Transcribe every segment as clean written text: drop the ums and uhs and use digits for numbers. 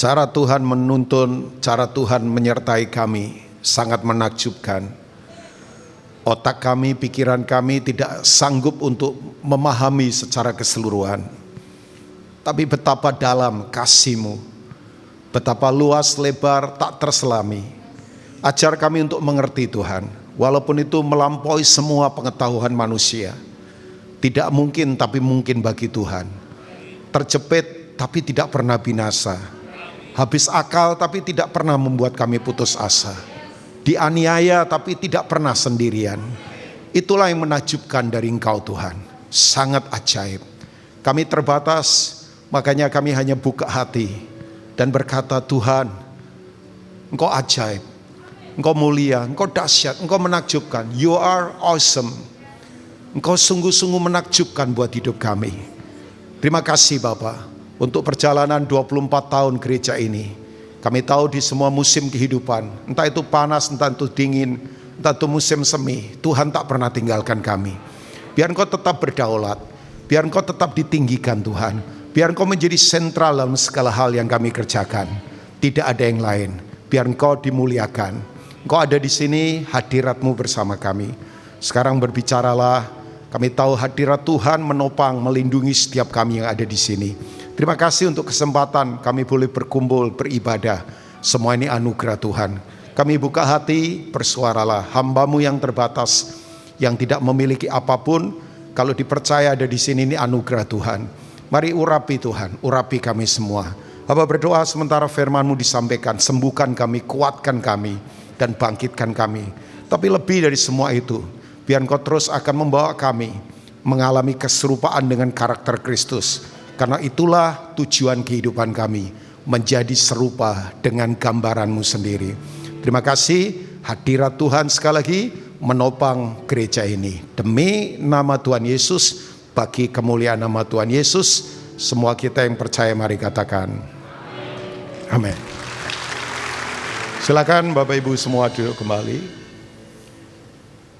Cara Tuhan menuntun, cara Tuhan menyertai kami sangat menakjubkan. Otak kami, pikiran kami tidak sanggup untuk memahami secara keseluruhan. Tapi betapa dalam kasih-Mu, betapa luas lebar tak terselami. Ajar kami untuk mengerti Tuhan, walaupun itu melampaui semua pengetahuan manusia. Tidak mungkin tapi mungkin bagi Tuhan. Terjepit tapi tidak pernah binasa. Habis akal tapi tidak pernah membuat kami putus asa. Dianiaya tapi tidak pernah sendirian. Itulah yang menakjubkan dari Engkau Tuhan. Sangat ajaib. Kami terbatas, makanya kami hanya buka hati dan berkata, Tuhan, Engkau ajaib, Engkau mulia, Engkau dahsyat, Engkau menakjubkan. You are awesome. Engkau sungguh-sungguh menakjubkan buat hidup kami. Terima kasih Bapa untuk perjalanan 24 tahun gereja ini. Kami tahu di semua musim kehidupan, entah itu panas, entah itu dingin, entah itu musim semi, Tuhan tak pernah tinggalkan kami. Biar Engkau tetap berdaulat, biar Engkau tetap ditinggikan Tuhan, biar Engkau menjadi sentral dalam segala hal yang kami kerjakan. Tidak ada yang lain, biar Engkau dimuliakan. Engkau ada di sini, hadirat-Mu bersama kami. Sekarang berbicaralah, kami tahu hadirat Tuhan menopang, melindungi setiap kami yang ada di sini. Terima kasih untuk kesempatan kami boleh berkumpul, beribadah. Semua ini anugerah Tuhan. Kami buka hati, bersuaralah. Hamba-Mu yang terbatas, yang tidak memiliki apapun, kalau dipercaya ada di sini, ini anugerah Tuhan. Mari urapi Tuhan, urapi kami semua. Hamba berdoa sementara firman-Mu disampaikan, sembuhkan kami, kuatkan kami, dan bangkitkan kami. Tapi lebih dari semua itu, biar Engkau terus akan membawa kami mengalami keserupaan dengan karakter Kristus. Karena itulah tujuan kehidupan kami, menjadi serupa dengan gambaran-Mu sendiri. Terima kasih, hadirat Tuhan sekali lagi menopang gereja ini. Demi nama Tuhan Yesus, bagi kemuliaan nama Tuhan Yesus, semua kita yang percaya mari katakan amin. Silakan Bapak Ibu semua duduk kembali.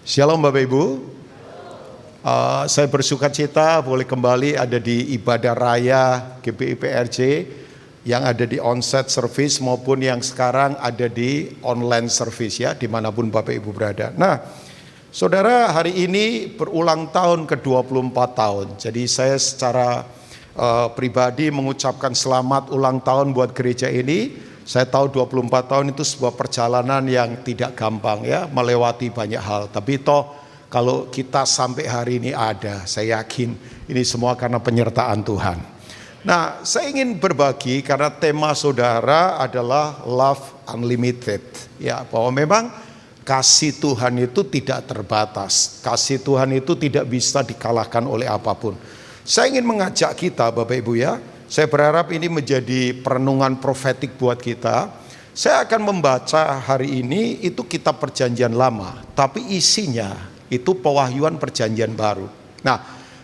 Shalom Bapak Ibu. Saya bersuka cita boleh kembali ada di ibadah raya GBI PRJ yang ada di onsite service maupun yang sekarang ada di online service ya, dimanapun Bapak Ibu berada. Nah, saudara, hari ini berulang tahun ke-24 tahun. Jadi saya secara pribadi mengucapkan selamat ulang tahun buat gereja ini. Saya tahu 24 tahun itu sebuah perjalanan yang tidak gampang ya, melewati banyak hal. Tapi toh kalau kita sampai hari ini ada, saya yakin ini semua karena penyertaan Tuhan. Nah, saya ingin berbagi karena tema saudara adalah Love Unlimited. Ya, bahwa memang kasih Tuhan itu tidak terbatas. Kasih Tuhan itu tidak bisa dikalahkan oleh apapun. Saya ingin mengajak kita Bapak Ibu ya. Saya berharap ini menjadi perenungan profetik buat kita. Saya akan membaca hari ini itu kitab perjanjian lama. Tapi isinya itu pewahyuan perjanjian baru. Nah,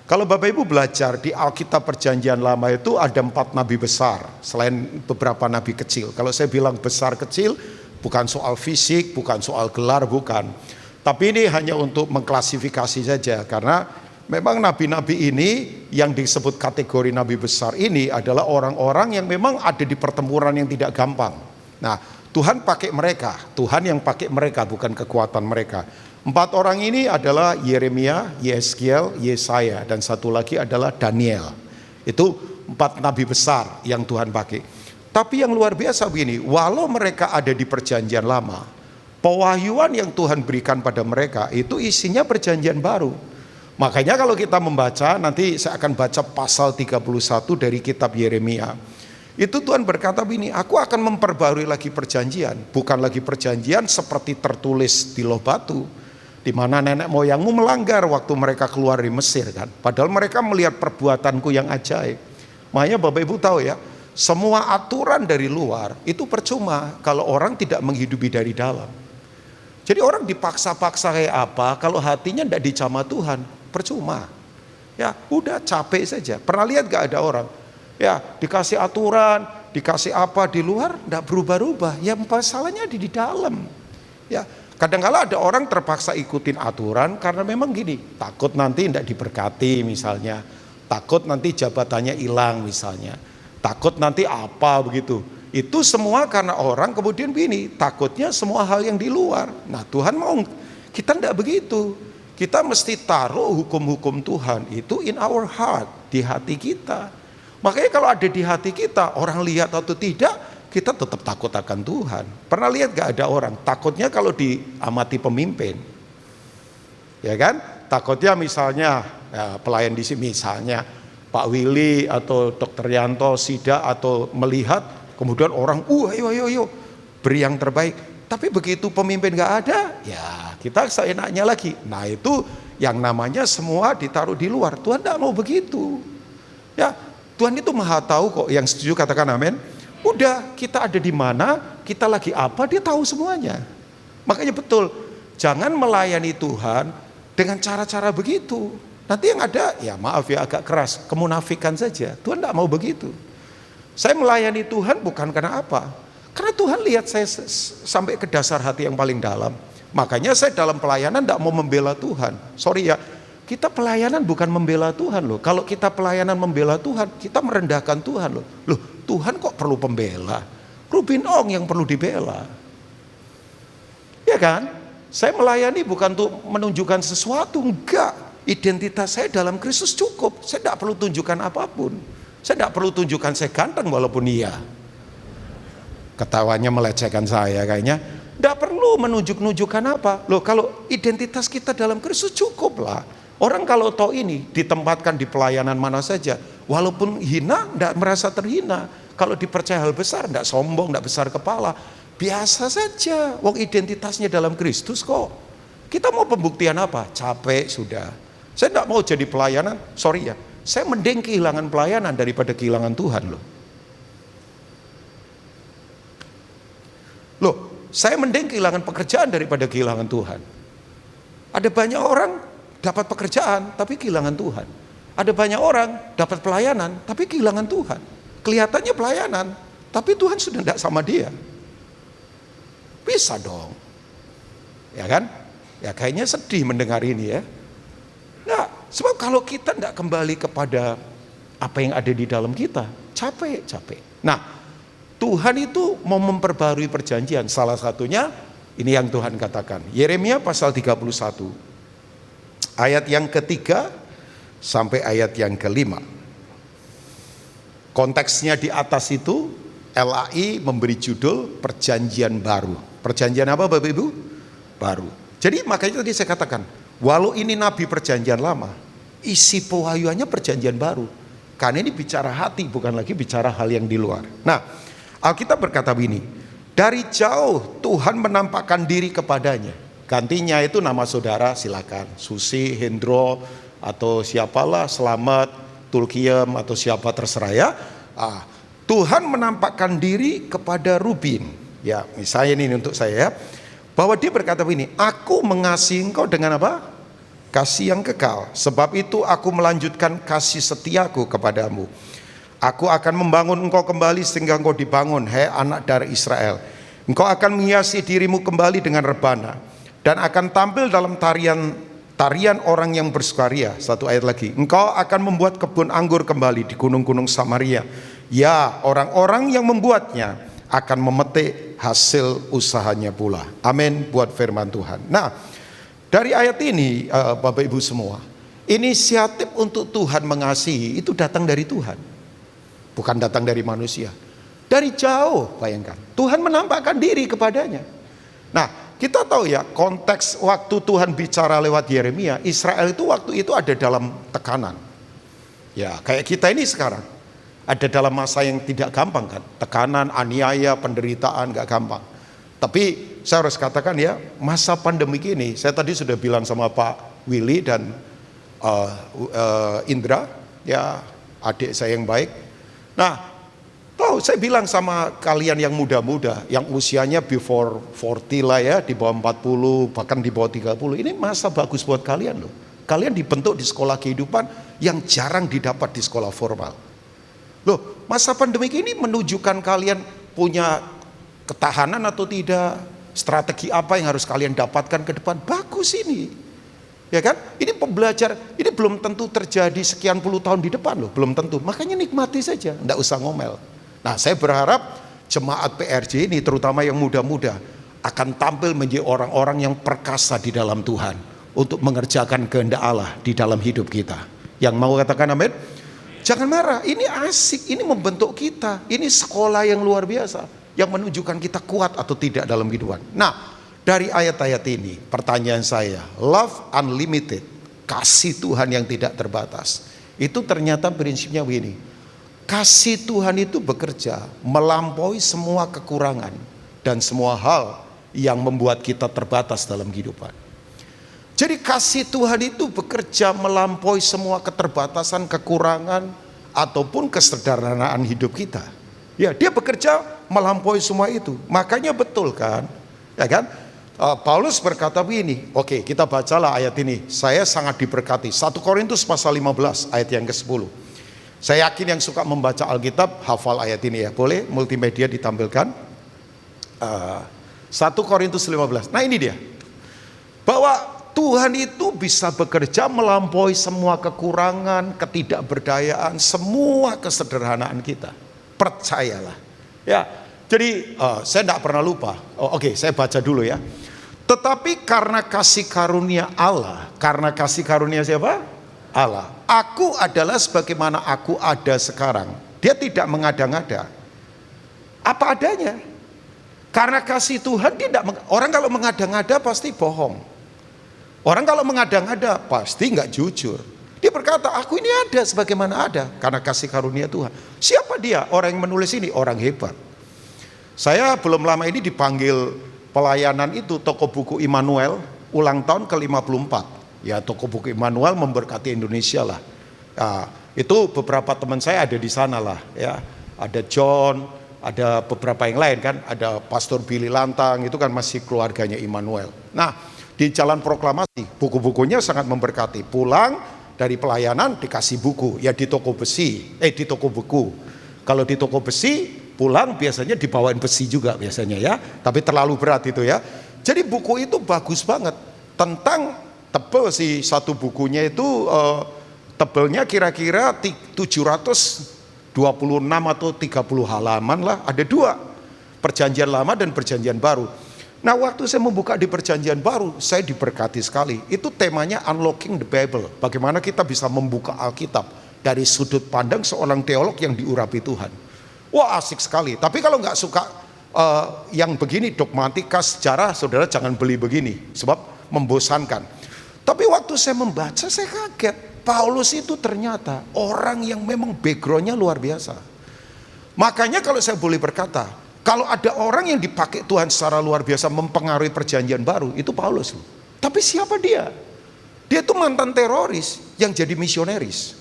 kalau Bapak Ibu belajar di Alkitab perjanjian lama itu ada 4 nabi besar. Selain beberapa nabi kecil. Kalau saya bilang besar kecil, bukan soal fisik, bukan soal gelar, bukan. Tapi ini hanya untuk mengklasifikasi saja. Karena memang nabi-nabi ini yang disebut kategori nabi besar ini adalah orang-orang yang memang ada di pertempuran yang tidak gampang. Nah, Tuhan pakai mereka. Tuhan yang pakai mereka, bukan kekuatan mereka. 4 orang ini adalah Yeremia, Yeskiel, Yesaya, dan satu lagi adalah Daniel. Itu 4 nabi besar yang Tuhan pakai. Tapi yang luar biasa begini, walau mereka ada di perjanjian lama, pewahyuan yang Tuhan berikan pada mereka itu isinya perjanjian baru. Makanya kalau kita membaca, nanti saya akan baca pasal 31 dari kitab Yeremia. Itu Tuhan berkata begini, aku akan memperbarui lagi perjanjian, bukan lagi perjanjian seperti tertulis di loh batu, di mana nenek moyangmu melanggar waktu mereka keluar dari Mesir kan. Padahal mereka melihat perbuatanku yang ajaib. Makanya Bapak Ibu tahu ya, semua aturan dari luar itu percuma kalau orang tidak menghidupi dari dalam. Jadi orang dipaksa-paksa kayak apa, kalau hatinya tidak dicamah Tuhan, percuma. Ya udah capek saja. Pernah lihat gak ada orang? Ya dikasih aturan, dikasih apa di luar, tidak berubah-ubah. Ya masalahnya di dalam. Ya. Kadang-kala ada orang terpaksa ikutin aturan karena memang gini, takut nanti tidak diberkati misalnya, takut nanti jabatannya hilang misalnya, takut nanti apa begitu. Itu semua karena orang kemudian begini, takutnya semua hal yang di luar. Nah Tuhan mau kita tidak begitu. Kita mesti taruh hukum-hukum Tuhan itu in our heart, di hati kita. Makanya kalau ada di hati kita, orang lihat atau tidak, kita tetap takut akan Tuhan. Pernah lihat gak ada orang takutnya kalau diamati pemimpin? Ya kan? Takutnya misalnya pelayan di sini, misalnya Pak Willy atau Dr. Yanto sidak atau melihat, kemudian orang, ayo, beri yang terbaik. Tapi begitu pemimpin gak ada, ya kita seenaknya lagi. Nah itu yang namanya semua ditaruh di luar. Tuhan gak mau begitu. Ya, Tuhan itu maha tahu kok. Yang setuju katakan amin. Udah, kita ada di mana, kita lagi apa, dia tahu semuanya. Makanya betul, jangan melayani Tuhan dengan cara-cara begitu. Nanti yang ada, ya maaf ya agak keras, kemunafikan saja. Tuhan tidak mau begitu. Saya melayani Tuhan bukan karena apa? Karena Tuhan lihat saya sampai ke dasar hati yang paling dalam. Makanya saya dalam pelayanan tidak mau membela Tuhan. Sorry ya, kita pelayanan bukan membela Tuhan loh. Kalau kita pelayanan membela Tuhan, kita merendahkan Tuhan loh. Loh, Tuhan kok perlu pembela? Rubin Ong yang perlu dibela. Ya kan? Saya melayani bukan untuk menunjukkan sesuatu, enggak. Identitas saya dalam Kristus cukup. Saya tidak perlu tunjukkan apapun. Saya tidak perlu tunjukkan saya ganteng walaupun iya. Ketawanya melecehkan saya kayaknya. Tidak perlu menunjuk-nunjukkan apa. Loh, kalau identitas kita dalam Kristus cukup lah. Orang kalau tahu ini ditempatkan di pelayanan mana saja, walaupun hina tidak merasa terhina. Kalau dipercaya hal besar tidak sombong, tidak besar kepala. Biasa saja. Wong identitasnya dalam Kristus kok. Kita mau pembuktian apa? Capek sudah. Saya tidak mau jadi pelayanan. Sorry ya, saya mending kehilangan pelayanan daripada kehilangan Tuhan loh. Loh, saya mending kehilangan pekerjaan daripada kehilangan Tuhan. Ada banyak orang dapat pekerjaan tapi kehilangan Tuhan. Ada banyak orang dapat pelayanan tapi kehilangan Tuhan. Kelihatannya pelayanan tapi Tuhan sudah tidak sama dia. Bisa dong. Ya kan? Ya kayaknya sedih mendengar ini ya. Nah, sebab kalau kita tidak kembali kepada apa yang ada di dalam kita, capek. Nah, Tuhan itu mau memperbarui perjanjian. Salah satunya ini yang Tuhan katakan. Yeremia pasal 31. Ayat yang ketiga sampai ayat yang kelima. Konteksnya di atas itu LAI memberi judul perjanjian baru. Perjanjian apa Bapak Ibu? Baru. Jadi makanya tadi saya katakan, walau ini nabi perjanjian lama, isi pewahyuannya perjanjian baru. Karena ini bicara hati, bukan lagi bicara hal yang di luar. Nah, Alkitab berkata begini, dari jauh Tuhan menampakkan diri kepadanya. Gantinya itu nama saudara silakan, Susi, Hendro, atau siapalah, Selamat, Tulkiem, atau siapa terserah ya. Tuhan menampakkan diri kepada Rubin. Ya, misalnya ini untuk saya ya. Bahwa dia berkata begini, aku mengasihi engkau dengan apa? Kasih yang kekal. Sebab itu aku melanjutkan kasih setiaku kepadamu. Aku akan membangun engkau kembali sehingga engkau dibangun, hai anak dari Israel. Engkau akan menghiasi dirimu kembali dengan rebana. Dan akan tampil dalam tarian orang yang bersukaria. Satu ayat lagi. Engkau akan membuat kebun anggur kembali di gunung-gunung Samaria. Ya, orang-orang yang membuatnya akan memetik hasil usahanya pula. Amin buat firman Tuhan. Nah, dari ayat ini Bapak Ibu semua, inisiatif untuk Tuhan mengasihi itu datang dari Tuhan. Bukan datang dari manusia. Dari jauh, bayangkan. Tuhan menampakkan diri kepadanya. Nah, kita tahu ya konteks waktu Tuhan bicara lewat Yeremia, Israel itu waktu itu ada dalam tekanan. Ya, kayak kita ini sekarang. Ada dalam masa yang tidak gampang kan. Tekanan, aniaya, penderitaan gak gampang. Tapi saya harus katakan ya, masa pandemi ini, saya tadi sudah bilang sama Pak Willy dan Indra, ya adik saya yang baik. Nah, tahu saya bilang sama kalian yang muda-muda, yang usianya before 40 lah ya, di bawah 40, bahkan di bawah 30. Ini masa bagus buat kalian loh. Kalian dibentuk di sekolah kehidupan yang jarang didapat di sekolah formal. Loh, masa pandemi ini menunjukkan kalian punya ketahanan atau tidak, strategi apa yang harus kalian dapatkan ke depan. Bagus ini, ya kan? Ini pembelajar, ini belum tentu terjadi sekian puluh tahun di depan loh, belum tentu. Makanya nikmati saja, enggak usah ngomel. Nah, saya berharap jemaat PRJ ini, terutama yang muda-muda, akan tampil menjadi orang-orang yang perkasa di dalam Tuhan untuk mengerjakan kehendak Allah di dalam hidup kita. Yang mau katakan amin? Jangan marah, ini asik, ini membentuk kita, ini sekolah yang luar biasa yang menunjukkan kita kuat atau tidak dalam kehidupan. Nah, dari ayat-ayat ini pertanyaan saya, love unlimited, kasih Tuhan yang tidak terbatas, itu ternyata prinsipnya begini. Kasih Tuhan itu bekerja melampaui semua kekurangan dan semua hal yang membuat kita terbatas dalam kehidupan. Jadi kasih Tuhan itu bekerja melampaui semua keterbatasan, kekurangan, ataupun kesederhanaan hidup kita. Ya, dia bekerja melampaui semua itu. Makanya betul kan? Ya kan? Paulus berkata begini. Oke, kita bacalah ayat ini. Saya sangat diberkati. 1 Korintus pasal 15 ayat yang ke-10. Saya yakin yang suka membaca Alkitab hafal ayat ini ya. Boleh multimedia ditampilkan? 1 Korintus 15. Nah, ini dia. Bahwa Tuhan itu bisa bekerja melampaui semua kekurangan, ketidakberdayaan, semua kesederhanaan kita. Percayalah. Ya, jadi saya tidak pernah lupa. Oke, saya baca dulu ya. Tetapi karena kasih karunia Allah, karena kasih karunia siapa? Allah. Aku adalah sebagaimana aku ada sekarang. Dia tidak mengada-ngada. Apa adanya. Karena kasih Tuhan tidak. Orang kalau mengada-ngada pasti bohong. Orang kalau mengada-ngada pasti nggak jujur. Dia berkata, aku ini ada sebagaimana ada karena kasih karunia Tuhan. Siapa dia? Orang yang menulis ini orang hebat. Saya belum lama ini dipanggil pelayanan itu toko buku Immanuel ulang tahun ke-54. Ya, toko buku Immanuel memberkati Indonesia lah. Nah, itu beberapa teman saya ada di sana lah. Ya, ada John, ada beberapa yang lain kan. Ada Pastor Billy Lantang, itu kan masih keluarganya Immanuel. Nah, di Jalan Proklamasi buku-bukunya sangat memberkati. Pulang dari pelayanan dikasih buku, ya di toko besi, di toko buku. Kalau di toko besi pulang biasanya dibawain besi juga biasanya ya, tapi terlalu berat itu ya. Jadi buku itu bagus banget, tentang tebel sih satu bukunya itu tebelnya kira-kira 726 atau 30 halaman lah, ada dua, Perjanjian Lama dan Perjanjian Baru. Nah, waktu saya membuka di Perjanjian Baru, saya diberkati sekali. Itu temanya Unlocking the Bible. Bagaimana kita bisa membuka Alkitab dari sudut pandang seorang teolog yang diurapi Tuhan. Wah, asik sekali. Tapi kalau nggak suka yang begini, dogmatika sejarah, saudara jangan beli begini. Sebab membosankan. Tapi waktu saya membaca, saya kaget. Paulus itu ternyata orang yang memang backgroundnya luar biasa. Makanya kalau saya boleh berkata, kalau ada orang yang dipakai Tuhan secara luar biasa mempengaruhi Perjanjian Baru, itu Paulus. Tapi siapa dia? Dia itu mantan teroris yang jadi misionaris.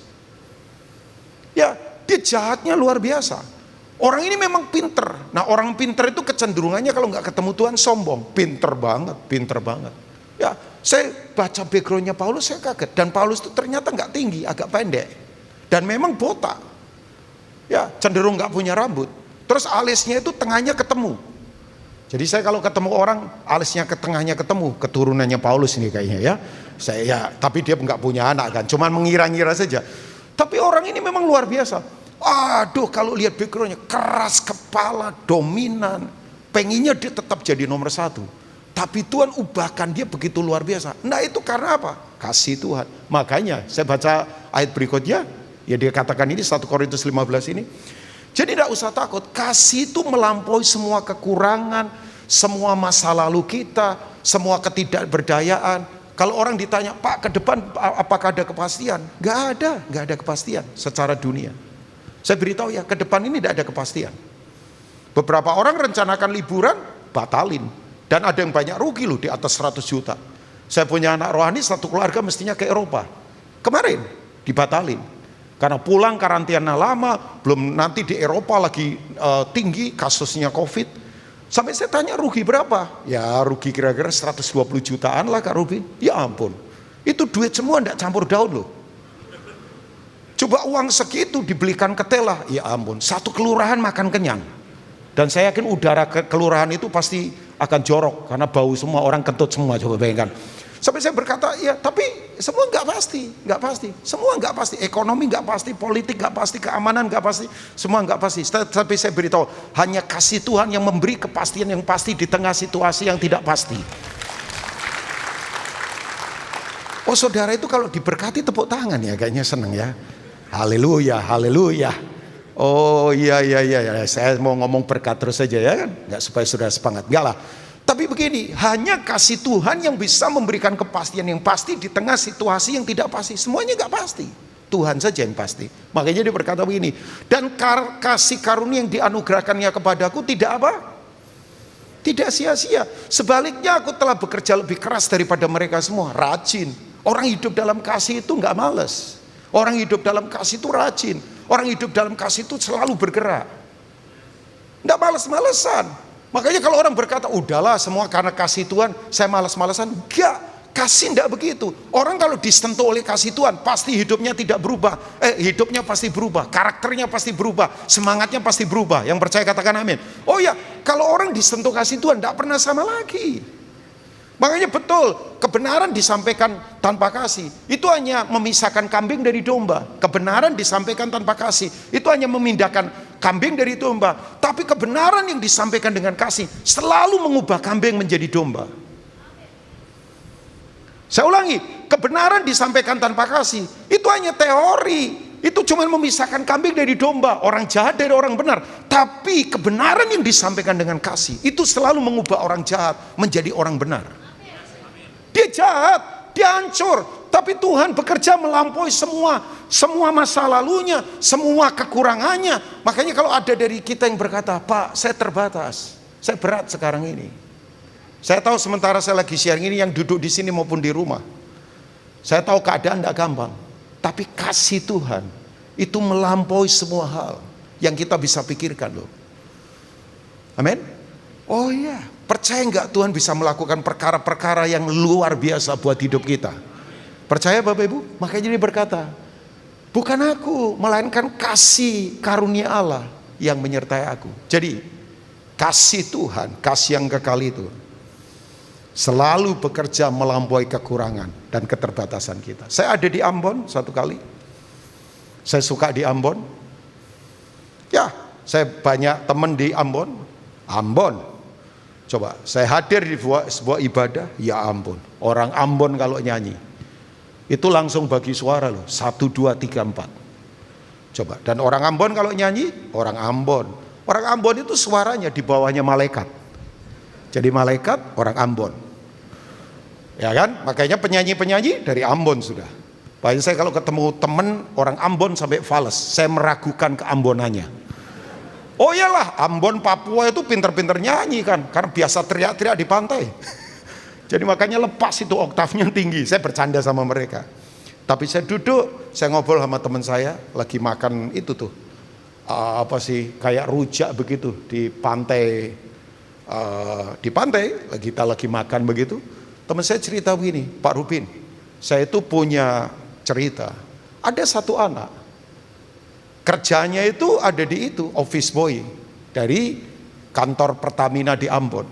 Ya, dia jahatnya luar biasa. Orang ini memang pinter. Nah, orang pinter itu kecenderungannya kalau nggak ketemu Tuhan sombong. Pinter banget. Ya, saya baca backgroundnya Paulus, saya kaget. Dan Paulus itu ternyata nggak tinggi, agak pendek. Dan memang botak. Ya, cenderung nggak punya rambut. Terus alisnya itu tengahnya ketemu. Jadi saya kalau ketemu orang alisnya ke tengahnya ketemu, keturunannya Paulus ini kayaknya ya. Tapi dia nggak punya anak kan, cuman mengira-ngira saja. Tapi orang ini memang luar biasa. Aduh, kalau lihat backgroundnya keras kepala, dominan, pengennya dia tetap jadi nomor satu. Tapi Tuhan ubahkan dia begitu luar biasa. Nah, itu karena apa? Kasih Tuhan. Makanya saya baca ayat berikutnya, ya dia katakan ini 1 Korintus 15 ini. Jadi tidak usah takut, kasih itu melampaui semua kekurangan, semua masa lalu kita, semua ketidakberdayaan. Kalau orang ditanya, Pak, ke depan apakah ada kepastian? Gak ada kepastian secara dunia. Saya beritahu ya, ke depan ini tidak ada kepastian. Beberapa orang rencanakan liburan, batalin. Dan ada yang banyak rugi loh, di atas 100 juta. Saya punya anak rohani, satu keluarga mestinya ke Eropa. Kemarin, dibatalin. Karena pulang karantina lama, belum nanti di Eropa lagi tinggi kasusnya COVID. Sampai saya tanya rugi berapa? Ya rugi kira-kira 120 jutaan lah Kak Ruby. Ya ampun, itu duit semua enggak campur daun loh. Coba uang segitu dibelikan ketela, ya ampun, satu kelurahan makan kenyang. Dan saya yakin udara kelurahan itu pasti akan jorok, karena bau semua, orang kentut semua, coba bayangkan. Sampai saya berkata, ya tapi semua nggak pasti, semua nggak pasti, ekonomi nggak pasti, politik nggak pasti, keamanan nggak pasti, semua nggak pasti. Tapi saya beritahu, hanya kasih Tuhan yang memberi kepastian yang pasti di tengah situasi yang tidak pasti. Oh saudara itu kalau diberkati tepuk tangan ya, kayaknya seneng ya. Haleluya, haleluya. Oh iya, saya mau ngomong berkat terus saja ya kan, nggak supaya saudara semangat, enggak lah. Tapi begini, hanya kasih Tuhan yang bisa memberikan kepastian yang pasti di tengah situasi yang tidak pasti. Semuanya nggak pasti, Tuhan saja yang pasti. Makanya dia berkata begini, dan kasih karunia yang dianugerahkannya kepadaku tidak apa? Tidak sia-sia. Sebaliknya aku telah bekerja lebih keras daripada mereka semua. Rajin. Orang hidup dalam kasih itu nggak males. Orang hidup dalam kasih itu rajin. Orang hidup dalam kasih itu selalu bergerak. Nggak males-malesan. Makanya kalau orang berkata, udahlah semua karena kasih Tuhan, saya malas-malasan. Enggak, kasih enggak begitu. Orang kalau disentuh oleh kasih Tuhan, pasti hidupnya tidak berubah. Hidupnya pasti berubah, karakternya pasti berubah, semangatnya pasti berubah. Yang percaya katakan amin. Oh ya, kalau orang disentuh kasih Tuhan, enggak pernah sama lagi. Makanya betul, kebenaran disampaikan tanpa kasih itu hanya memisahkan kambing dari domba. Kebenaran disampaikan tanpa kasih itu hanya memindahkan kambing dari domba. Tapi kebenaran yang disampaikan dengan kasih selalu mengubah kambing menjadi domba. Saya ulangi, kebenaran disampaikan tanpa kasih itu hanya teori. Itu cuma memisahkan kambing dari domba, orang jahat dari orang benar. Tapi kebenaran yang disampaikan dengan kasih itu selalu mengubah orang jahat menjadi orang benar. Dia jahat, dia hancur, tapi Tuhan bekerja melampaui semua masa lalunya, semua kekurangannya. Makanya kalau ada dari kita yang berkata, Pak, saya terbatas, saya berat sekarang ini. Saya tahu sementara saya lagi siang ini yang duduk di sini maupun di rumah, saya tahu keadaan tidak gampang, tapi kasih Tuhan itu melampaui semua hal yang kita bisa pikirkan loh. Amin. Oh iya, percaya nggak Tuhan bisa melakukan perkara-perkara yang luar biasa buat hidup kita? Percaya Bapak Ibu? Makanya dia berkata, bukan aku, melainkan kasih karunia Allah yang menyertai aku. Jadi kasih Tuhan, kasih yang kekal itu selalu bekerja melampaui kekurangan dan keterbatasan kita. Saya ada di Ambon satu kali, saya suka di Ambon. Ya, saya banyak teman di Ambon. Coba, saya hadir di sebuah ibadah, ya ampun, orang Ambon kalau nyanyi, itu langsung bagi suara loh, 1, 2, 3, 4. Coba, dan orang Ambon kalau nyanyi, orang Ambon itu suaranya di bawahnya malaikat. Jadi malaikat, orang Ambon. Ya kan, makanya penyanyi-penyanyi dari Ambon sudah. Bahkan saya kalau ketemu teman orang Ambon sampai fales, saya meragukan keambonannya. Oh iyalah, Ambon Papua itu pinter-pinter nyanyi kan, karena biasa teriak-teriak di pantai. Jadi makanya lepas itu oktavnya tinggi. Saya bercanda sama mereka. Tapi saya duduk, saya ngobrol sama teman saya, lagi makan itu tuh, kayak rujak begitu di pantai, kita lagi makan begitu. Teman saya cerita begini, Pak Rupin, saya itu punya cerita. Ada satu anak, kerjanya itu ada di itu, office boy dari kantor Pertamina di Ambon.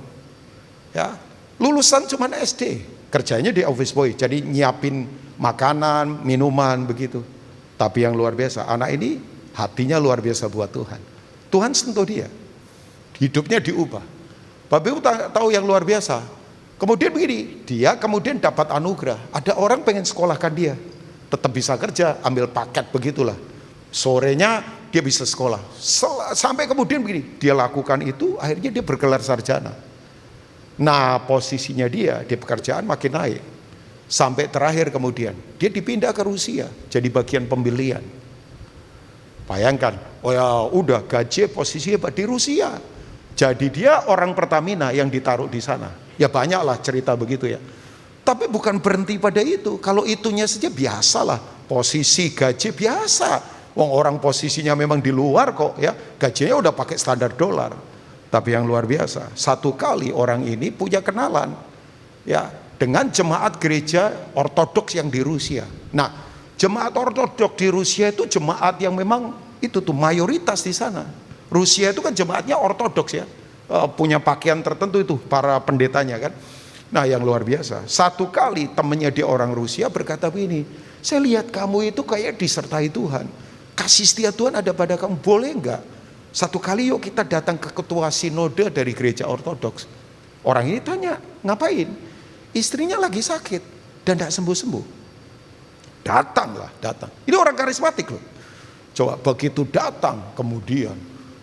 Ya, lulusan cuman SD, kerjanya di office boy, jadi nyiapin makanan, minuman begitu. Tapi yang luar biasa, anak ini hatinya luar biasa buat Tuhan. Tuhan sentuh dia, hidupnya diubah. Bapak Ibu tahu yang luar biasa. Kemudian begini, dia kemudian dapat anugerah. Ada orang pengen sekolahkan dia, tetap bisa kerja, ambil paket begitulah. Sorenya dia bisa sekolah. Sampai kemudian begini, dia lakukan itu, akhirnya dia bergelar sarjana. Nah, posisinya dia di pekerjaan makin naik. Sampai terakhir kemudian dia dipindah ke Rusia, jadi bagian pembelian. Bayangkan, oh ya udah gaji posisinya di Rusia. Jadi dia orang Pertamina yang ditaruh di sana. Ya banyaklah cerita begitu ya. Tapi bukan berhenti pada itu. Kalau itunya saja biasalah, posisi gaji biasa. Wong orang posisinya memang di luar kok ya, gajinya udah pakai standar dolar. Tapi yang luar biasa, satu kali orang ini punya kenalan ya dengan jemaat gereja ortodoks yang di Rusia. Nah, jemaat ortodoks di Rusia itu jemaat yang memang itu tuh mayoritas di sana. Rusia itu kan jemaatnya ortodoks ya, punya pakaian tertentu itu para pendetanya kan. Nah yang luar biasa, satu kali temannya dia orang Rusia berkata begini, saya lihat kamu itu kayak disertai Tuhan, kasih setia Tuhan ada pada kamu, boleh enggak? Satu kali yuk kita datang ke ketua sinode dari gereja ortodoks. Orang ini tanya, ngapain? Istrinya lagi sakit dan tidak sembuh-sembuh. Datang. Ini orang karismatik loh. Coba begitu datang, kemudian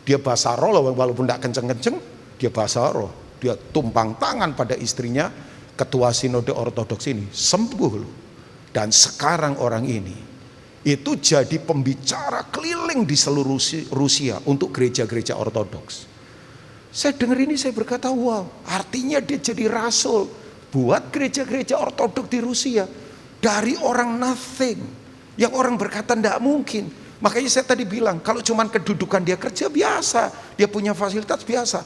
dia bahasa roh loh, walaupun tidak kenceng-kenceng, dia bahasa roh. Dia tumpang tangan pada istrinya, ketua sinode ortodoks ini, sembuh loh. Dan sekarang orang ini itu jadi pembicara keliling di seluruh Rusia untuk gereja-gereja ortodoks. Saya dengar ini, saya berkata, wow, artinya dia jadi rasul buat gereja-gereja ortodoks di Rusia. Dari orang nothing, yang orang berkata tidak mungkin. Makanya saya tadi bilang, kalau cuman kedudukan dia kerja biasa, dia punya fasilitas biasa.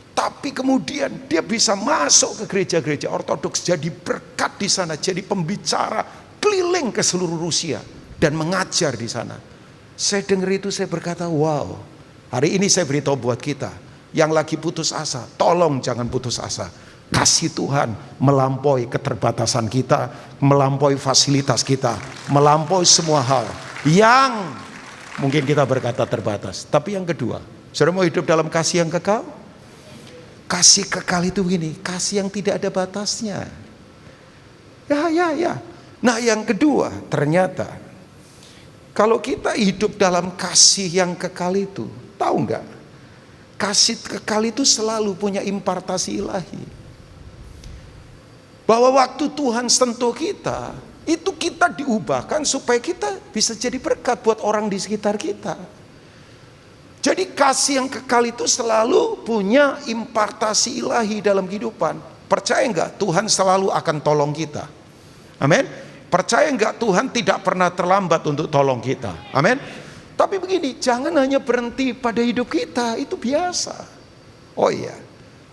Tapi kemudian dia bisa masuk ke gereja-gereja ortodoks, jadi berkat di sana, jadi pembicara keliling ke seluruh Rusia dan mengajar di sana. Saya dengar itu, saya berkata, wow. Hari ini saya beritahu buat kita yang lagi putus asa, tolong jangan putus asa. Kasih Tuhan melampaui keterbatasan kita, melampaui fasilitas kita, melampaui semua hal yang mungkin kita berkata terbatas. Tapi yang kedua, saudara mau hidup dalam kasih yang kekal? Kasih kekal itu begini, kasih yang tidak ada batasnya. Ya. Nah yang kedua, ternyata kalau kita hidup dalam kasih yang kekal itu, tahu nggak? Kasih kekal itu selalu punya impartasi ilahi. Bahwa waktu Tuhan sentuh kita, itu kita diubahkan supaya kita bisa jadi berkat buat orang di sekitar kita. Jadi kasih yang kekal itu selalu punya impartasi ilahi dalam kehidupan. Percaya enggak Tuhan selalu akan tolong kita? Amin. Percaya enggak Tuhan tidak pernah terlambat untuk tolong kita? Amin. Tapi begini, jangan hanya berhenti pada hidup kita, itu biasa. Oh iya.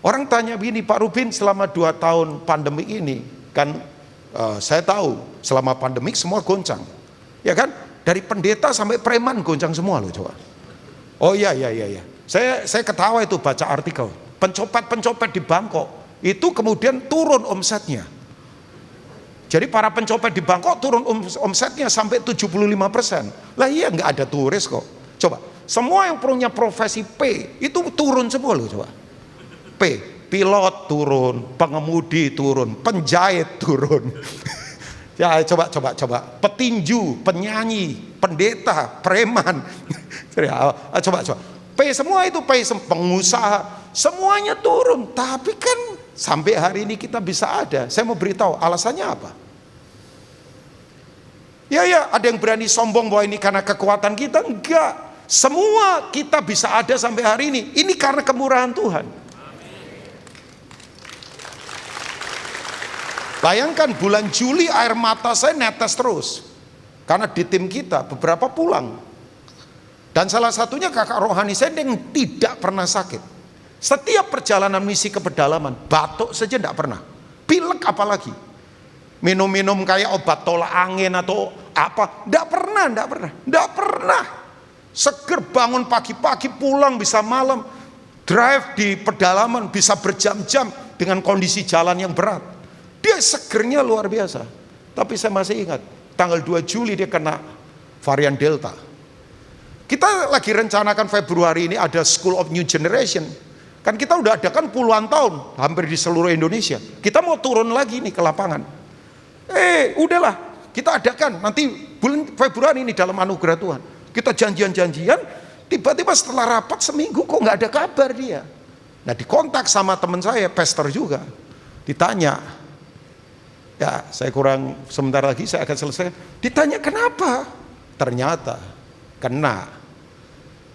Orang tanya begini, Pak Rubin, selama 2 tahun pandemi ini, kan saya tahu selama pandemik semua goncang. Ya kan? Dari pendeta sampai preman goncang semua loh, coba. Oh iya. Saya ketawa itu baca artikel. Pencopet-pencopet di Bangkok itu kemudian turun omsetnya. Jadi para pencopet di Bangkok turun omsetnya sampai 75%. Lah iya, nggak ada turis kok. Coba, semua yang punya profesi P itu turun semua loh, coba. P, pilot turun, pengemudi turun, penjahit turun. Ya coba. Petinju, penyanyi, pendeta, preman. Coba. P semua itu, pengusaha, semuanya turun. Tapi kan sampai hari ini kita bisa ada. Saya mau beritahu alasannya apa? Ya, ada yang berani sombong bahwa ini karena kekuatan kita. Enggak. Semua kita bisa ada sampai hari ini. Ini karena kemurahan Tuhan. Bayangkan bulan Juli air mata saya netes terus. Karena di tim kita beberapa pulang. Dan salah satunya kakak rohani saya yang tidak pernah sakit. Setiap perjalanan misi ke pedalaman, batuk saja tidak pernah. Pilek apalagi. Minum-minum kayak obat tolak angin atau apa, tidak pernah. Seger bangun pagi-pagi, pulang bisa malam. Drive di pedalaman bisa berjam-jam dengan kondisi jalan yang berat. Dia segernya luar biasa. Tapi saya masih ingat, tanggal 2 Juli dia kena varian Delta. Kita lagi rencanakan Februari ini ada School of New Generation. Kan kita udah ada kan puluhan tahun, hampir di seluruh Indonesia. Kita mau turun lagi nih ke lapangan. Udahlah, kita adakan nanti bulan Februari ini dalam anugerah Tuhan. Kita janjian, tiba-tiba setelah rapat seminggu kok nggak ada kabar dia. Nah dikontak sama teman saya, pastor juga. Ditanya, ya saya kurang sebentar lagi saya akan selesai. Ditanya kenapa? Ternyata kena.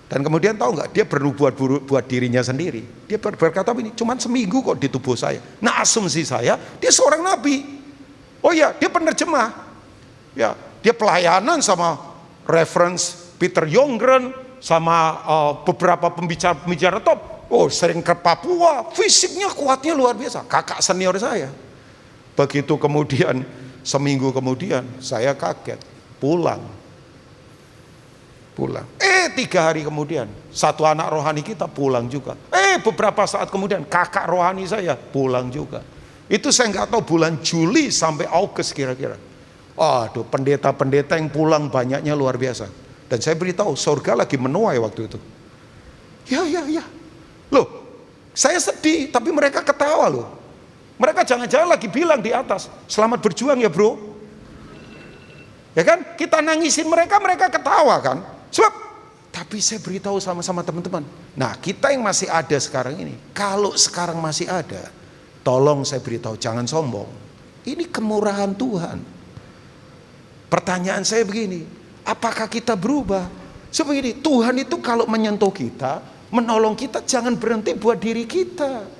Dan kemudian tahu nggak, dia bernubuat buat dirinya sendiri. Dia berkata ini cuman seminggu kok di tubuh saya. Nah asumsi saya dia seorang nabi. Oh ya, dia penerjemah. Ya, dia pelayanan sama reference Peter Jongren sama beberapa pembicara top. Oh sering ke Papua, fisiknya kuatnya luar biasa. Kakak senior saya. Begitu kemudian seminggu kemudian saya kaget pulang. 3 hari kemudian satu anak rohani kita pulang juga. Beberapa saat kemudian kakak rohani saya pulang juga. Itu saya nggak tahu bulan Juli sampai Agustus kira-kira. Aduh, pendeta-pendeta yang pulang banyaknya luar biasa. Dan saya beritahu, surga lagi menuai waktu itu. Ya. Loh, saya sedih, tapi mereka ketawa loh. Mereka jangan-jangan lagi bilang di atas, selamat berjuang ya bro. Ya kan, kita nangisin mereka, mereka ketawa kan. Sebab, tapi saya beritahu sama-sama teman-teman. Nah, kita yang masih ada sekarang ini, kalau sekarang masih ada, tolong saya beritahu, jangan sombong. Ini kemurahan Tuhan. Pertanyaan saya begini, apakah kita berubah? Sebegini, Tuhan itu kalau menyentuh kita, menolong kita, jangan berhenti buat diri kita.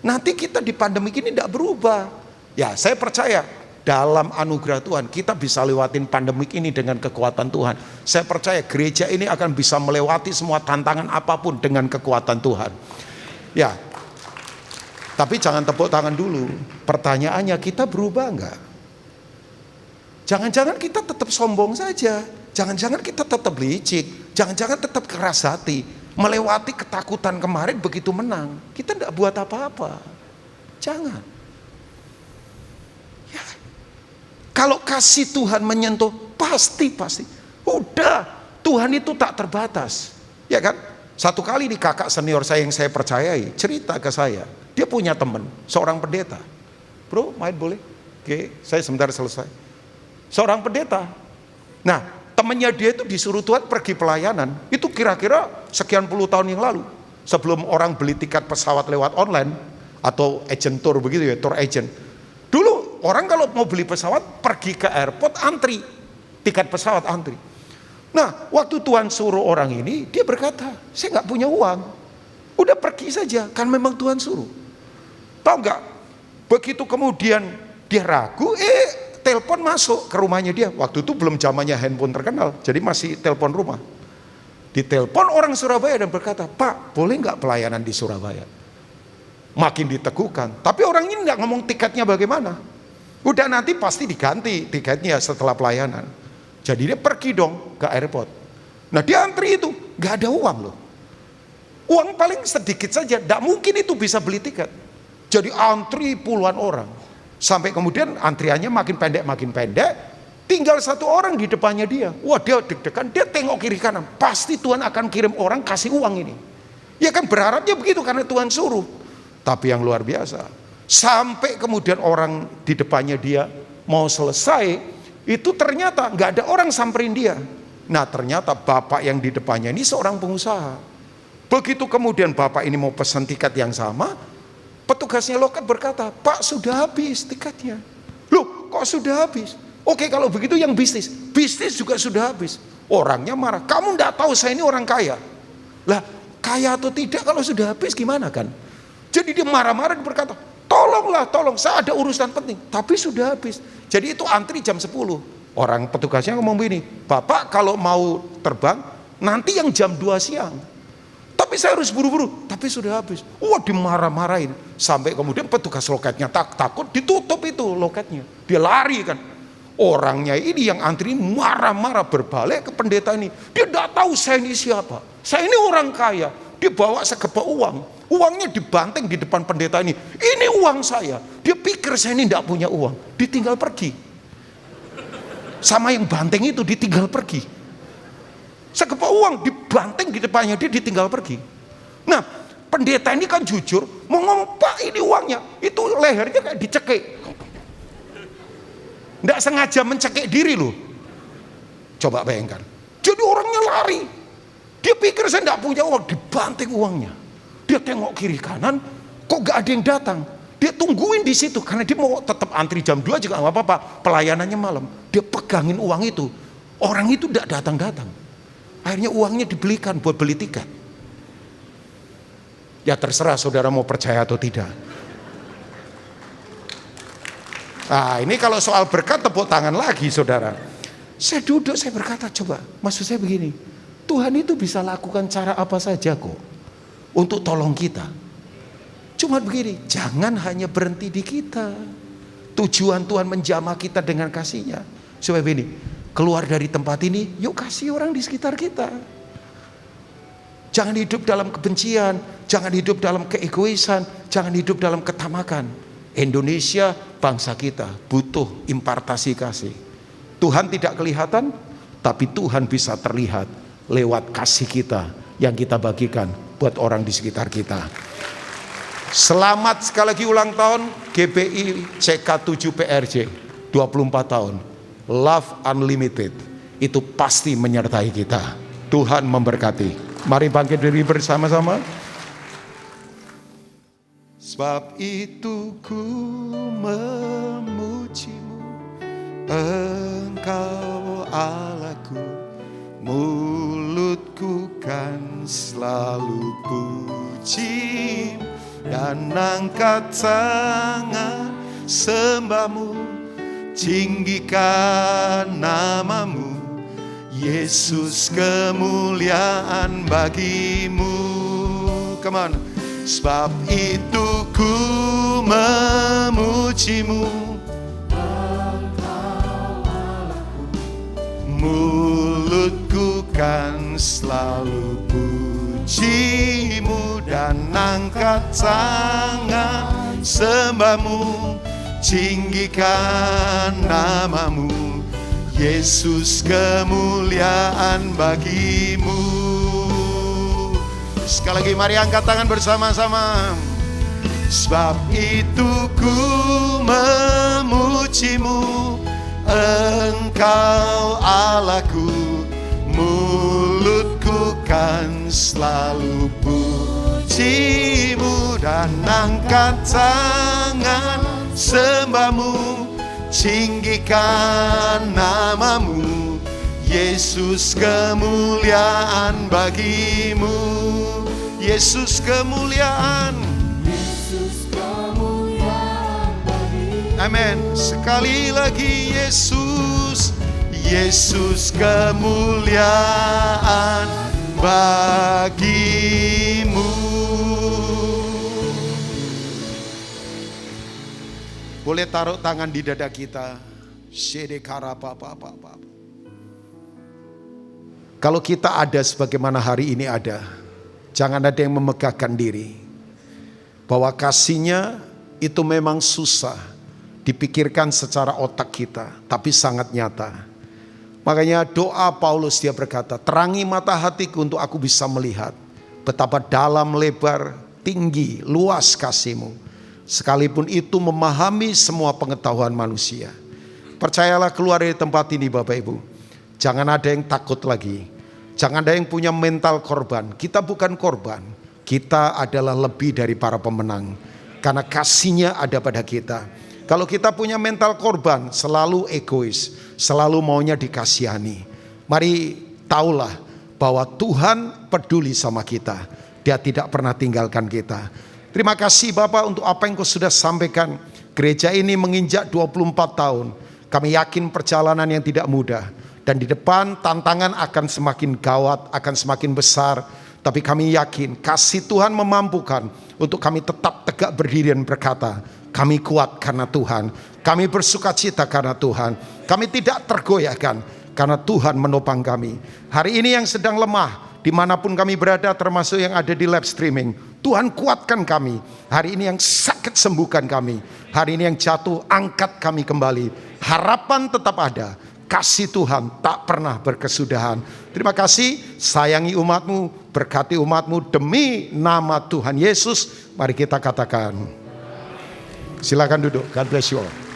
Nanti kita di pandemi ini tidak berubah. Ya, saya percaya dalam anugerah Tuhan kita bisa lewatin pandemi ini dengan kekuatan Tuhan. Saya percaya gereja ini akan bisa melewati semua tantangan apapun dengan kekuatan Tuhan. Ya, tapi jangan tepuk tangan dulu. Pertanyaannya, kita berubah enggak? Jangan-jangan kita tetap sombong saja. Jangan-jangan kita tetap licik. Jangan-jangan tetap keras hati. Melewati ketakutan kemarin begitu menang. Kita tidak buat apa-apa. Jangan. Ya. Kalau kasih Tuhan menyentuh, pasti. Udah, Tuhan itu tak terbatas. Ya kan? Satu kali di kakak senior saya yang saya percayai, cerita ke saya. Dia punya teman, seorang pendeta. Bro, main boleh? Oke, saya sebentar selesai. Seorang pendeta. Nah, temannya dia itu disuruh Tuhan pergi pelayanan. Itu kira-kira sekian puluh tahun yang lalu. Sebelum orang beli tiket pesawat lewat online. Atau agent tour begitu ya, tour agent. Dulu orang kalau mau beli pesawat pergi ke airport antri. Tiket pesawat antri. Nah, waktu Tuhan suruh orang ini, dia berkata, saya gak punya uang. Udah pergi saja, kan memang Tuhan suruh. Tahu gak? Begitu kemudian dia ragu, telepon masuk ke rumahnya dia. Waktu itu belum zamannya handphone terkenal, jadi masih telepon rumah. Ditelepon orang Surabaya dan berkata, Pak, boleh nggak pelayanan di Surabaya? Makin diteguhkan. Tapi orang ini nggak ngomong tiketnya bagaimana. Udah nanti pasti diganti tiketnya setelah pelayanan. Jadi dia pergi dong ke airport. Nah dia antri itu, nggak ada uang loh. Uang paling sedikit saja, nggak mungkin itu bisa beli tiket. Jadi antri puluhan orang. Sampai kemudian antriannya makin pendek, tinggal satu orang di depannya dia. Wah, dia deg-degan, dia tengok kiri kanan. Pasti Tuhan akan kirim orang kasih uang ini. Ya kan berharapnya begitu karena Tuhan suruh. Tapi yang luar biasa, sampai kemudian orang di depannya dia mau selesai, itu ternyata nggak ada orang samperin dia. Nah ternyata bapak yang di depannya ini seorang pengusaha. Begitu kemudian bapak ini mau pesan tiket yang sama, petugasnya loket berkata, Pak sudah habis tiketnya. Loh kok sudah habis? Oke kalau begitu yang bisnis juga sudah habis. Orangnya marah, kamu enggak tahu saya ini orang kaya. Lah kaya atau tidak kalau sudah habis gimana kan? Jadi dia marah-marah dan berkata, tolong saya ada urusan penting. Tapi sudah habis. Jadi itu antri jam 10. Orang petugasnya ngomong begini, Bapak kalau mau terbang nanti yang jam 2 siang. Tapi saya harus buru-buru, tapi sudah habis. Wah dimarah-marahin. Sampai kemudian petugas loketnya takut ditutup itu loketnya. Dia lari kan. Orangnya ini yang antri marah-marah berbalik ke pendeta ini. Dia tidak tahu saya ini siapa. Saya ini orang kaya. Dia bawa segebak uang. Uangnya dibanting di depan pendeta ini. Ini uang saya. Dia pikir saya ini tidak punya uang. Ditinggal pergi. Sama yang banting itu ditinggal pergi. Segebak uang dibanting di depannya, dia ditinggal pergi. Nah pendeta ini kan jujur, mau ngomong Pak ini uangnya, itu lehernya kayak dicekik. Nggak sengaja mencekik diri loh. Coba bayangkan. Jadi orangnya lari. Dia pikir saya nggak punya uang, dibanting uangnya. Dia tengok kiri kanan, kok gak ada yang datang. Dia tungguin di situ karena dia mau tetap antri jam 2 juga nggak apa-apa. Pelayanannya malam. Dia pegangin uang itu. Orang itu tidak datang-datang. Akhirnya uangnya dibelikan buat beli tiket. Ya terserah saudara mau percaya atau tidak. Nah ini kalau soal berkat tepuk tangan lagi saudara. Saya duduk saya berkata coba, maksud saya begini. Tuhan itu bisa lakukan cara apa saja kok untuk tolong kita. Cuma begini, jangan hanya berhenti di kita. Tujuan Tuhan menjamah kita dengan kasih-Nya. Supaya begini, keluar dari tempat ini, yuk kasih orang di sekitar kita. Jangan hidup dalam kebencian, jangan hidup dalam keegoisan, jangan hidup dalam ketamakan. Indonesia, bangsa kita butuh impartasi kasih. Tuhan tidak kelihatan, tapi Tuhan bisa terlihat lewat kasih kita yang kita bagikan buat orang di sekitar kita. Selamat sekali lagi ulang tahun GBI CK7 PRJ 24 tahun. Love Unlimited itu pasti menyertai kita. Tuhan memberkati. Mari bangkit berdiri bersama-sama. Sebab itu ku memujimu, Engkau Allahku, mulutku kan selalu puji dan angkat tangan sembahmu, tinggikan namamu, Yesus, kemuliaan bagimu. Come on. Sebab itu ku memujimu, Engkau Allahku, mulutku kan selalu pujimu dan angkat tangan sembahmu, tinggikan namamu, Yesus, kemuliaan bagimu. Sekali lagi mari angkat tangan bersama-sama. Sebab itu ku memujimu, Engkau Allahku, mulutku kan selalu pujimu dan angkat tangan sembahmu, tinggikan namamu, Yesus, kemuliaan bagimu. Yesus, kemuliaan. Yesus, kemuliaan bagimu. Amin. Sekali lagi Yesus, Yesus, kemuliaan bagimu. Boleh taruh tangan di dada kita. Kalau kita ada sebagaimana hari ini ada, jangan ada yang memegahkan diri. Bahwa kasihnya itu memang susah dipikirkan secara otak kita, tapi sangat nyata. Makanya doa Paulus, dia berkata, terangi mata hatiku untuk aku bisa melihat betapa dalam, lebar, tinggi, luas kasih-Mu. Sekalipun itu memahami semua pengetahuan manusia. Percayalah keluar dari tempat ini Bapak Ibu. Jangan ada yang takut lagi. Jangan ada yang punya mental korban. Kita bukan korban. Kita adalah lebih dari para pemenang. Karena kasihnya ada pada kita. Kalau kita punya mental korban, selalu egois. Selalu maunya dikasihani. Mari taulah bahwa Tuhan peduli sama kita. Dia tidak pernah tinggalkan kita. Terima kasih Bapak untuk apa yang Kau sudah sampaikan. Gereja ini menginjak 24 tahun. Kami yakin perjalanan yang tidak mudah. Dan di depan tantangan akan semakin gawat, akan semakin besar. Tapi kami yakin kasih Tuhan memampukan untuk kami tetap tegak berdiri dan berkata, kami kuat karena Tuhan. Kami bersukacita karena Tuhan. Kami tidak tergoyahkan karena Tuhan menopang kami. Hari ini yang sedang lemah, dimanapun kami berada, termasuk yang ada di live streaming, Tuhan kuatkan kami. Hari ini yang sakit sembuhkan kami. Hari ini yang jatuh angkat kami kembali. Harapan tetap ada. Kasih Tuhan tak pernah berkesudahan. Terima kasih, sayangi umat-Mu, berkati umat-Mu demi nama Tuhan Yesus. Mari kita katakan. Silakan duduk. God bless you all.